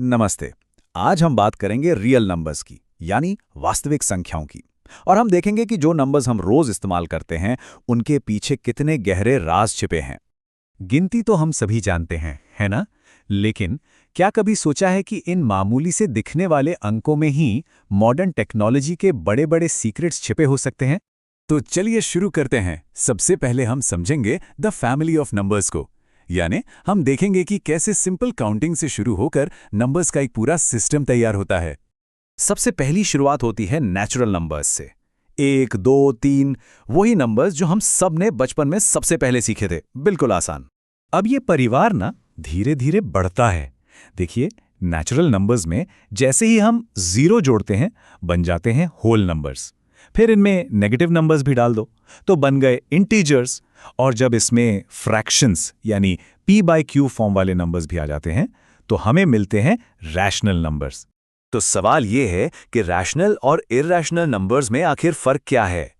नमस्ते। आज हम बात करेंगे रियल नंबर्स की, यानी वास्तविक संख्याओं की। और हम देखेंगे कि जो नंबर्स हम रोज इस्तेमाल करते हैं, उनके पीछे कितने गहरे राज छिपे हैं। गिनती तो हम सभी जानते हैं, है ना? लेकिन क्या कभी सोचा है कि इन मामूली से दिखने वाले अंकों में ही मॉडर्न टेक्नोलॉजी के बड़े-बड़े सीक्रेट्स छिपे हो सकते हैं? तो चलिए शुरू करते हैं। सबसे पहले हम समझेंगे द फैमिली ऑफ नंबर्स को, यानी हम देखेंगे कि कैसे सिंपल काउंटिंग से शुरू होकर नंबर्स का एक पूरा सिस्टम तैयार होता है। सबसे पहली शुरुआत होती है नेचुरल नंबर्स से। 1, 2, 3, वही नंबर्स जो हम सब ने बचपन में सबसे पहले सीखे थे, बिल्कुल आसान। अब ये परिवार ना धीरे-धीरे बढ़ता है। देखिए, नेचुरल नंबर्स में जैसे ही हम जीरो जोड़ते हैं, बन जाते हैं होल नंबर्स। फिर इनमें नेगेटिव नंबर्स भी डाल दो, तो बन गए इंटीजर्स। और जब इसमें फ्रैक्शंस यानी p/q फॉर्म वाले नंबर्स भी आ जाते हैं, तो हमें मिलते हैं रैशनल नंबर्स। तो सवाल ये है कि रैशनल और इरैशनल नंबर्स में आखिर फर्क क्या है?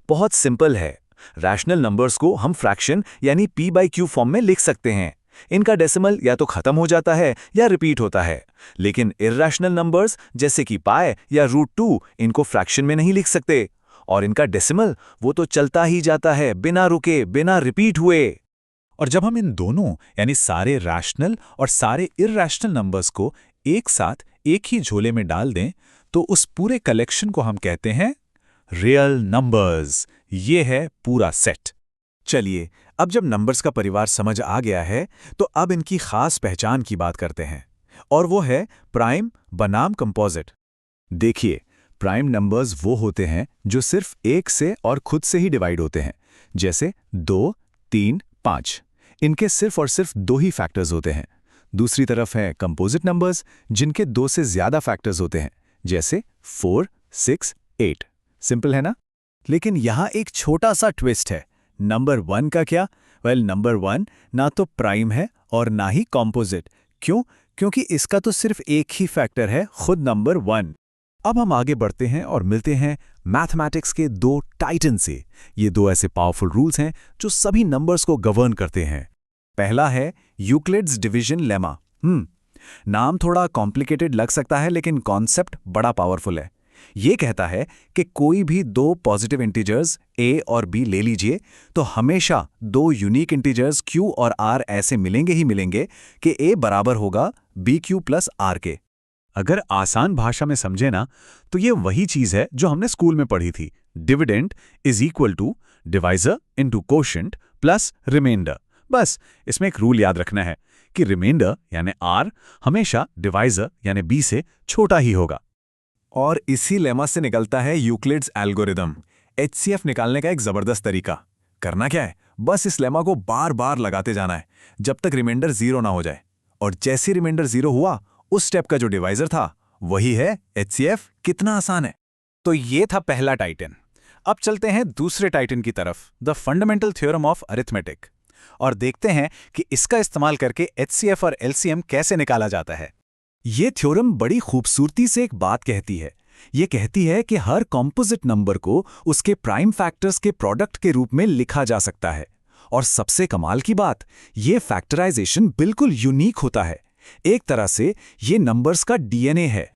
बहुत सिंपल है। रैशनल नंबर्स को हम फ्रैक्शन यानी p/q फॉर्म में लिख सकते हैं। इनका डेसिमल या तो खत्म हो जाता है या रिपीट होता है। लेकिन इरैशनल नंबर्स जैसे कि पाई या √2 इनको फ्रैक्शन में नहीं लिख सकते। और इनका डेसिमल वो तो चलता ही जाता है, बिना रुके, बिना रिपीट हुए। और जब हम इन दोनों यानी सारे रैशनल और सारे इरैशनल नंबर्स को एक साथ एक ही झोले में डाल दें, तो उस पूरे कलेक्शन को हम कहते हैं रियल नंबर्स। ये है पूरा सेट। चलिए, अब जब नंबर्स का परिवार समझ आ गया है, तो अब इनकी खास पहचान की बात करते हैं। और वो है प्राइम बनाम कंपोजिट। देखिए, प्राइम नंबर्स वो होते हैं जो सिर्फ एक से और खुद से ही डिवाइड होते हैं, जैसे 2, 3, 5। इनके सिर्फ और सिर्फ दो ही फैक्टर्स होते हैं। दूसरी तरफ है कंपोजिट नंबर्स, जिनके दो से ज्यादा फैक्टर्स होते हैं, जैसे 4, 6, 8। सिंपल है ना? लेकिन यहाँ एक छोटा सा ट्विस्ट है। नंबर 1 का क्या? नंबर 1 ना तो प्राइम है और ना ही कंपोजिट। क्यों? क्योंकि इसका तो सिर्फ एक ही फैक्टर है, खुद नंबर 1। अब हम आगे बढ़ते हैं और मिलते हैं मैथमेटिक्स के दो टाइटन से। ये दो ऐसे पावरफुल रूल्स हैं जो सभी नंबर्स को गवर्न करते हैं। पहला है यूक्लिड्स डिवीजन लेमा। नाम थोड़ा कॉम्प्लिकेटेड लग सकता है, लेकिन कॉन्सेप्ट बड़ा पावरफुल है। ये कहता है कि कोई भी दो पॉजिटिव इंटीजर्स a और b ले लीजिए, तो हमेशा दो यूनिक इंटीजर्स q और r ऐसे मिलेंगे ही मिलेंगे कि a बराबर होगा bq प्लस r के। अगर आसान भाषा में समझे ना, तो ये वही चीज है जो हमने स्कूल में पढ़ी थी। Dividend is equal to divisor into quotient plus remainder. बस इसमें एक रूल याद रखना है कि रिमाइंडर यानी r हमेशा डिवाइजर यानी b से छोटा ही होगा। और इसी लेमा से निकलता है यूक्लिड्स एल्गोरिदम, HCF निकालने का एक जबरदस्त तरीका। करना क्या है? बस इस लेमा को बार बार लगाते जाना है जब तक रिमाइंडर 0 ना हो जाए। और जैसे रिमाइंडर 0 हुआ, उस स्टेप का जो डिवाइजर था वही है HCF। कितना आसान है। तो ये था पहला टाइटन। अब चलते हैं दूसरे टाइटन की तरफ, the fundamental theorem of arithmetic, और देखते हैं कि इसका इस्तेमाल करके HCF और LCM कैसे निकाला जाता है। ये थ्योरम बड़ी खूबसूरती से एक बात कहती है। ये कहती है कि हर कॉम्पोजिट नंबर को उसके प्राइम फैक्टर्स के प्रोडक्ट के रूप में लिखा जा सकता है। और सबसे कमाल की बात, ये फैक्टराइजेशन बिल्कुल यूनिक होता है। एक तरह से ये नंबर्स का DNA है।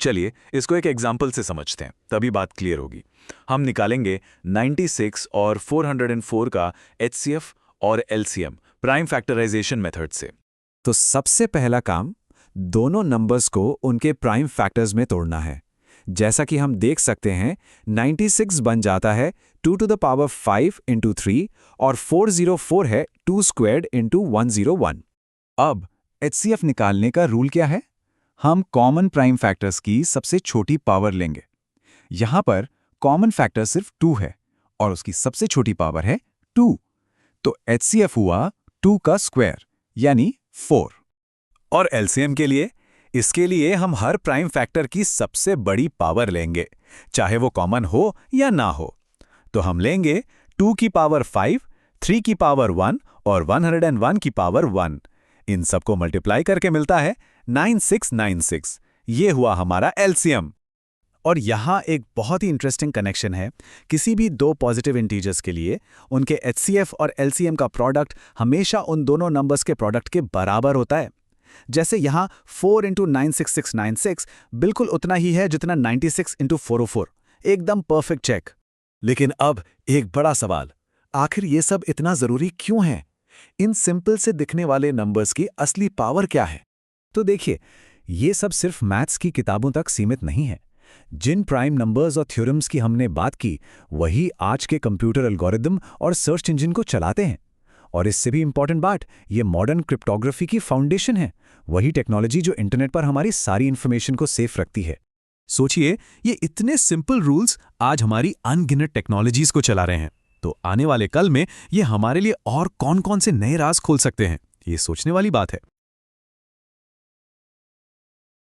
चलिए इसको एक एग्जाम्पल से समझते हैं, तभी बात क्लियर होगी। हम निकालेंगे 96 और 404 का HCF और LCM प्राइम फैक्टराइजेशन मेथड से। तो सबसे पहला काम, दोनों नंबर्स को उनके प्राइम फैक्टर्स में तोड़ना है। जैसा कि हम देख सकते हैं, 96 बन जाता है 2 to the power 5 into 3 और 404 है 2 squared into 101। अब HCF निकालने का रूल क्या है? हम कॉमन प्राइम फैक्टर्स की सबसे छोटी पावर लेंगे। यहां पर कॉमन फैक्टर सिर्फ 2 है और उसकी सबसे छोटी पावर है 2। तो HCF हुआ 2 का स्क्वायर यानी 4। और LCM के लिए, इसके लिए हम हर प्राइम फैक्टर की सबसे बड़ी पावर लेंगे, चाहे वो कॉमन हो या ना हो। तो हम लेंगे 2 की पावर 5, 3 की पावर 1 और 101 की पावर 1। इन सबको मल्टीप्लाई करके मिलता है 9696। ये हुआ हमारा LCM। और यहाँ एक बहुत ही इंटरेस्टिंग कनेक्शन है। किसी भी दो पॉजिटिव इंटीजर्स के लिए उनके HCF और LCM का प्रोडक्ट हमेशा उन दोनों नंबर्स के प्रोडक्ट के बराबर होता है। जैसे यहाँ 4 इंटू 96696 बिल्कुल उतना ही है जितना 96 इंटू 404। एकदम परफेक्ट चेक। लेकिन अब एक बड़ा सवाल, आखिर ये सब इतना जरूरी क्यों है? इन सिंपल से दिखने वाले नंबर्स की असली पावर क्या है? तो देखिए, ये सब सिर्फ मैथ्स की किताबों तक सीमित नहीं है। जिन प्राइम नंबर्स और थ्योरम्स की हमने बात की, वही आज के कंप्यूटर एल्गोरिदम और सर्च इंजन को चलाते हैं। और इससे भी इंपॉर्टेंट बात, ये मॉडर्न क्रिप्टोग्राफी की फाउंडेशन है, वही टेक्नोलॉजी जो इंटरनेट पर हमारी सारी इन्फॉर्मेशन को सेफ रखती है। सोचिए, ये इतने सिंपल रूल्स आज हमारी अनगिनत टेक्नोलॉजीज को चला रहे हैं। तो आने वाले कल में ये हमारे लिए और कौन-कौन से नए राज खोल सकते हैं, ये सोचने वाली बात है।